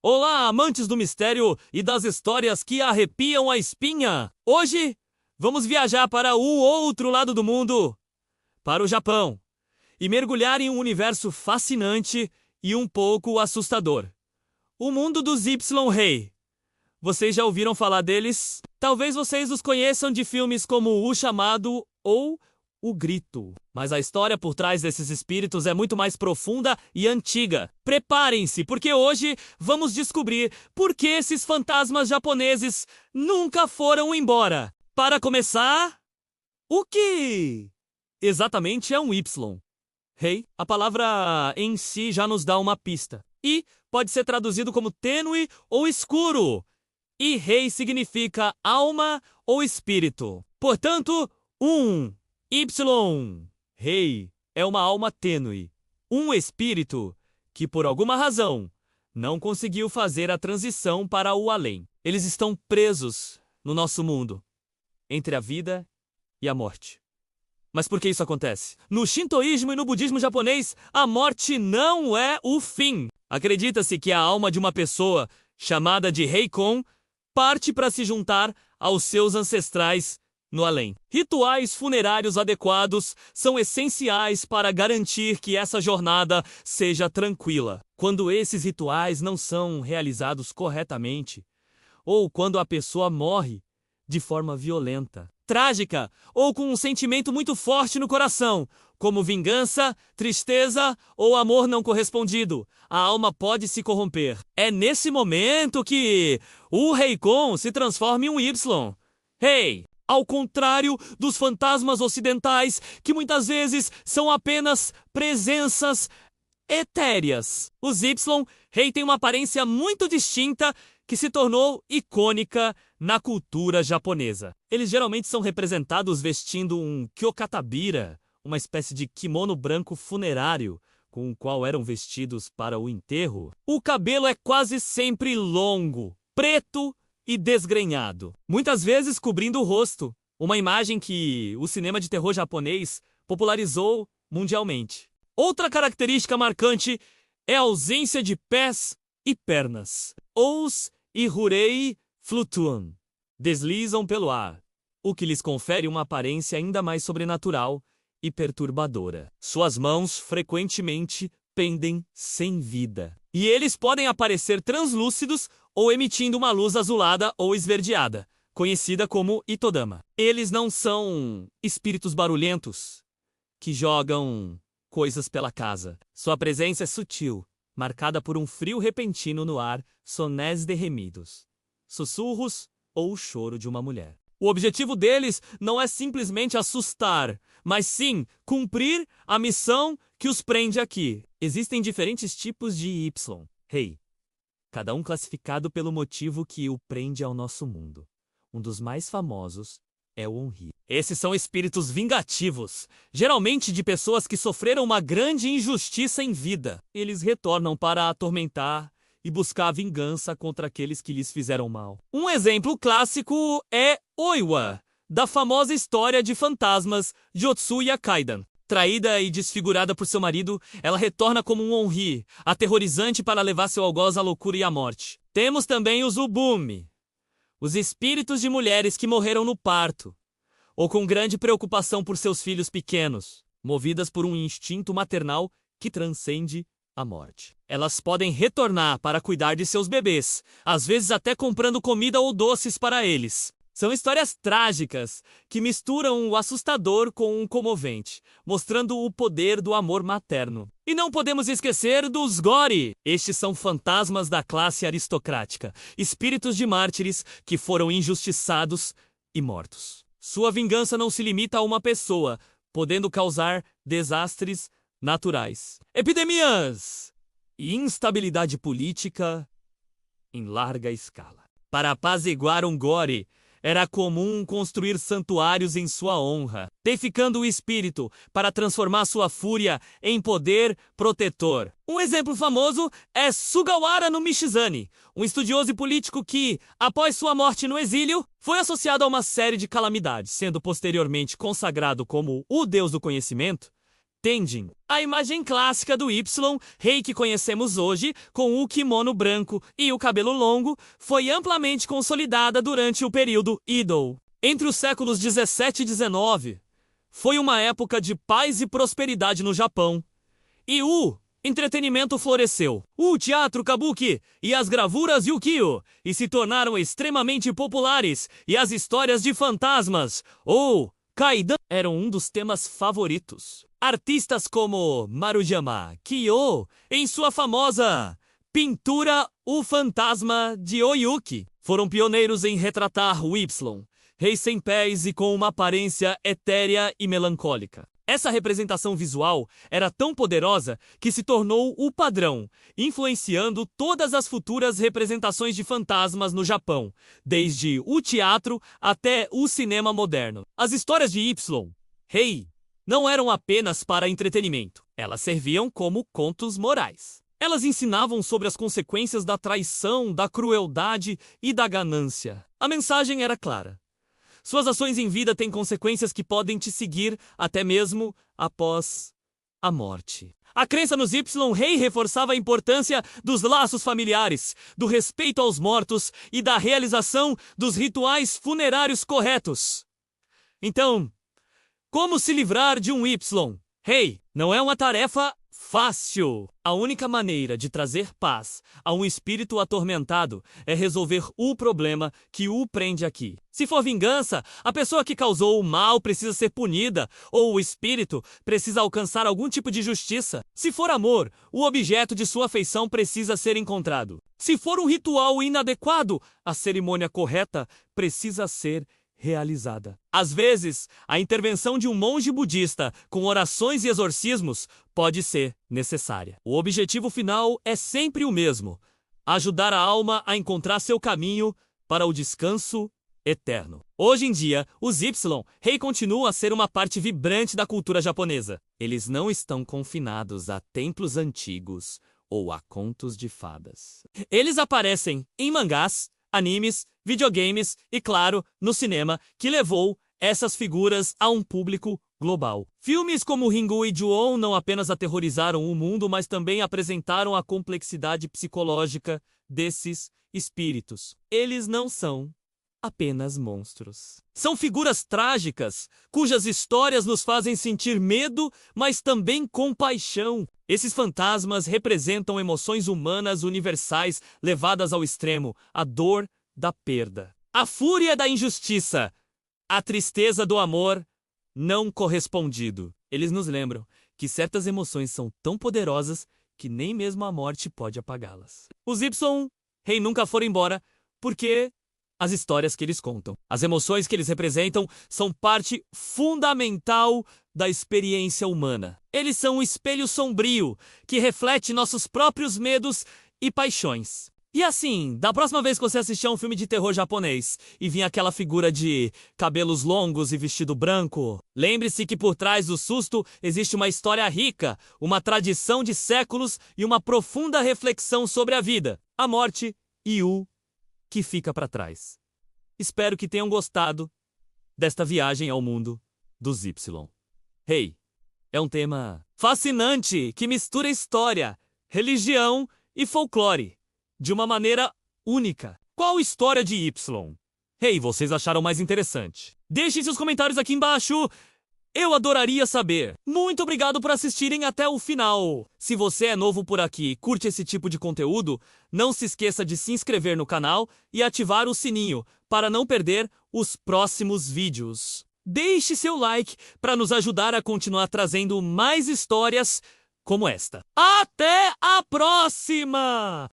Olá, amantes do mistério e das histórias que arrepiam a espinha! Hoje, vamos viajar para o outro lado do mundo, para o Japão, e mergulhar em um universo fascinante e um pouco assustador. O mundo dos Y-Rei. Vocês já ouviram falar deles? Talvez vocês os conheçam de filmes como O Chamado ou O Grito. Mas a história por trás desses espíritos é muito mais profunda e antiga. Preparem-se, porque hoje vamos descobrir por que esses fantasmas japoneses nunca foram embora. Para começar, o que exatamente é um Y-Rei? A palavra em si já nos dá uma pista. E pode ser traduzido como tênue ou escuro. E rei significa alma ou espírito. Portanto, Y-Rei é uma alma tênue, um espírito que, por alguma razão, não conseguiu fazer a transição para o além. Eles estão presos no nosso mundo, entre a vida e a morte. Mas por que isso acontece? No shintoísmo e no budismo japonês, a morte não é o fim. Acredita-se que a alma de uma pessoa, chamada de Reikon, parte para se juntar aos seus ancestrais no além. Rituais funerários adequados são essenciais para garantir que essa jornada seja tranquila. Quando esses rituais não são realizados corretamente, ou quando a pessoa morre de forma violenta, trágica ou com um sentimento muito forte no coração, como vingança, tristeza ou amor não correspondido, a alma pode se corromper. É nesse momento que o Reikon se transforma em um Y-Rei. Ao contrário dos fantasmas ocidentais, que muitas vezes são apenas presenças etéreas. Os Y-Rei têm uma aparência muito distinta que se tornou icônica na cultura japonesa. Eles geralmente são representados vestindo um kyokatabira, uma espécie de kimono branco funerário, com o qual eram vestidos para o enterro. O cabelo é quase sempre longo, preto e desgrenhado, muitas vezes cobrindo o rosto, uma imagem que o cinema de terror japonês popularizou mundialmente. Outra característica marcante é a ausência de pés e pernas. Os Ihurei flutuam, deslizam pelo ar, o que lhes confere uma aparência ainda mais sobrenatural e perturbadora. Suas mãos frequentemente pendem sem vida, e eles podem aparecer translúcidos ou emitindo uma luz azulada ou esverdeada, conhecida como Itodama. Eles não são espíritos barulhentos que jogam coisas pela casa. Sua presença é sutil, marcada por um frio repentino no ar, sonés derremidos, sussurros ou o choro de uma mulher. O objetivo deles não é simplesmente assustar, mas sim cumprir a missão que os prende aqui. Existem diferentes tipos de Y-Rei, cada um classificado pelo motivo que o prende ao nosso mundo. Um dos mais famosos é o Onri. Esses são espíritos vingativos, geralmente de pessoas que sofreram uma grande injustiça em vida. Eles retornam para atormentar e buscar vingança contra aqueles que lhes fizeram mal. Um exemplo clássico é Oiwa, da famosa história de fantasmas Jotsuya Kaidan. Traída e desfigurada por seu marido, ela retorna como um Onri, aterrorizante para levar seu algoz à loucura e à morte. Temos também os Ubumi, os espíritos de mulheres que morreram no parto, ou com grande preocupação por seus filhos pequenos, movidas por um instinto maternal que transcende a morte. Elas podem retornar para cuidar de seus bebês, às vezes até comprando comida ou doces para eles. São histórias trágicas que misturam o assustador com o comovente, mostrando o poder do amor materno. E não podemos esquecer dos Gori. Estes são fantasmas da classe aristocrática, espíritos de mártires que foram injustiçados e mortos. Sua vingança não se limita a uma pessoa, podendo causar desastres naturais, epidemias e instabilidade política em larga escala. Para apaziguar um Gori, era comum construir santuários em sua honra, deificando o espírito para transformar sua fúria em poder protetor. Um exemplo famoso é Sugawara no Michizane, um estudioso e político que, após sua morte no exílio, foi associado a uma série de calamidades, sendo posteriormente consagrado como o deus do conhecimento. Tenjin. A imagem clássica do Y, rei que conhecemos hoje, com o kimono branco e o cabelo longo, foi amplamente consolidada durante o período Edo. Entre os séculos 17 e 19, foi uma época de paz e prosperidade no Japão. E o entretenimento floresceu. O teatro kabuki e as gravuras yukio e se tornaram extremamente populares, e as histórias de fantasmas, ou kaidan, eram um dos temas favoritos. Artistas como Maruyama Kiyo, em sua famosa pintura O Fantasma de Oyuki, foram pioneiros em retratar o Y, rei sem pés e com uma aparência etérea e melancólica. Essa representação visual era tão poderosa que se tornou o padrão, influenciando todas as futuras representações de fantasmas no Japão, desde o teatro até o cinema moderno. As histórias de Y, rei, não eram apenas para entretenimento, elas serviam como contos morais. Elas ensinavam sobre as consequências da traição, da crueldade e da ganância. A mensagem era clara. Suas ações em vida têm consequências que podem te seguir até mesmo após a morte. A crença nos Y-Rei reforçava a importância dos laços familiares, do respeito aos mortos e da realização dos rituais funerários corretos. Então, como se livrar de um Y-Rei? Não é uma tarefa fácil. A única maneira de trazer paz a um espírito atormentado é resolver o problema que o prende aqui. Se for vingança, a pessoa que causou o mal precisa ser punida, ou o espírito precisa alcançar algum tipo de justiça. Se for amor, o objeto de sua afeição precisa ser encontrado. Se for um ritual inadequado, a cerimônia correta precisa ser realizada. Às vezes, a intervenção de um monge budista com orações e exorcismos pode ser necessária. O objetivo final é sempre o mesmo: ajudar a alma a encontrar seu caminho para o descanso eterno. Hoje em dia, os Y-Rei continuam a ser uma parte vibrante da cultura japonesa. Eles não estão confinados a templos antigos ou a contos de fadas. Eles aparecem em mangás, animes, videogames e, claro, no cinema, que levou essas figuras a um público global. Filmes como Ringu e Ju-On não apenas aterrorizaram o mundo, mas também apresentaram a complexidade psicológica desses espíritos. Eles não são apenas monstros. São figuras trágicas, cujas histórias nos fazem sentir medo, mas também compaixão. Esses fantasmas representam emoções humanas universais levadas ao extremo: a dor da perda, a fúria da injustiça, a tristeza do amor não correspondido. Eles nos lembram que certas emoções são tão poderosas que nem mesmo a morte pode apagá-las. Os Y-Rei nunca foram embora porque as histórias que eles contam, as emoções que eles representam, são parte fundamental da experiência humana. Eles são um espelho sombrio que reflete nossos próprios medos e paixões. E assim, da próxima vez que você assistir a um filme de terror japonês e vir aquela figura de cabelos longos e vestido branco, lembre-se que por trás do susto existe uma história rica, uma tradição de séculos e uma profunda reflexão sobre a vida, a morte e o que fica para trás. Espero que tenham gostado desta viagem ao mundo dos Y-Rei. É um tema fascinante que mistura história, religião e folclore de uma maneira única. Qual história de Y-Rei vocês acharam mais interessante? Deixem seus comentários aqui embaixo. Eu adoraria saber. Muito obrigado por assistirem até o final. Se você é novo por aqui e curte esse tipo de conteúdo, não se esqueça de se inscrever no canal e ativar o sininho para não perder os próximos vídeos. Deixe seu like para nos ajudar a continuar trazendo mais histórias como esta. Até a próxima!